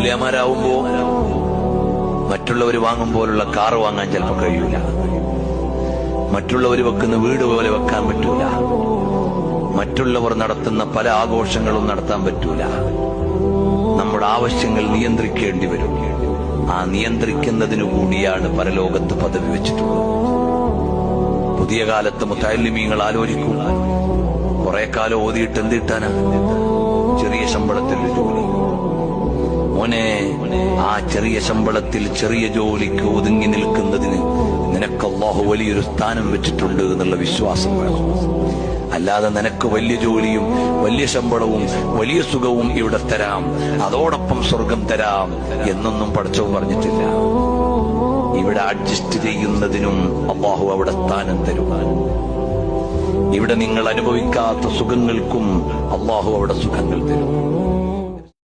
മൗലിയാമാരാവുമ്പോ മറ്റുള്ളവർ വാങ്ങുമ്പോലുള്ള കാറ് വാങ്ങാൻ ചിലപ്പോൾ കഴിയൂല, മറ്റുള്ളവർ വെക്കുന്ന വീട് പോലെ വെക്കാൻ പറ്റൂല, മറ്റുള്ളവർ നടത്തുന്ന പല ആഘോഷങ്ങളും നടത്താൻ പറ്റൂല. നമ്മുടെ ആവശ്യങ്ങൾ നിയന്ത്രിക്കേണ്ടി വരും. ആ നിയന്ത്രിക്കുന്നതിനു കൂടിയാണ് പരലോകത്ത് പദവി വെച്ചിട്ടുള്ളത്. പുതിയ കാലത്ത് മുതഅല്ലിമീങ്ങൾ ആലോചിക്കും, കുറെ കാലം ഓതിയിട്ട് എന്ത് കിട്ടാനാ? ചെറിയ ശമ്പളത്തിൽ ജോലി. മോനെ, ആ ചെറിയ ശമ്പളത്തിൽ ചെറിയ ജോലിക്ക് ഒതുങ്ങി നിൽക്കുന്നതിന് നിനക്ക് അല്ലാഹു വലിയൊരു സ്ഥാനം വെച്ചിട്ടുണ്ട് എന്നുള്ള വിശ്വാസം വേണം. അല്ലാതെ നിനക്ക് വലിയ ജോലിയും വലിയ ശമ്പളവും വലിയ സുഖവും ഇവിടെ തരാം, അതോടൊപ്പം സ്വർഗം തരാം എന്നൊന്നും പടച്ചവൻ പറഞ്ഞിട്ടില്ല. ഇവിടെ അഡ്ജസ്റ്റ് ചെയ്യുന്നതിനും അല്ലാഹു അവിടെ സ്ഥാനം തരും. ഇവിടെ നിങ്ങൾ അനുഭവിക്കാത്ത സുഖങ്ങൾക്കും അല്ലാഹു അവിടെ സുഖങ്ങൾ തരും.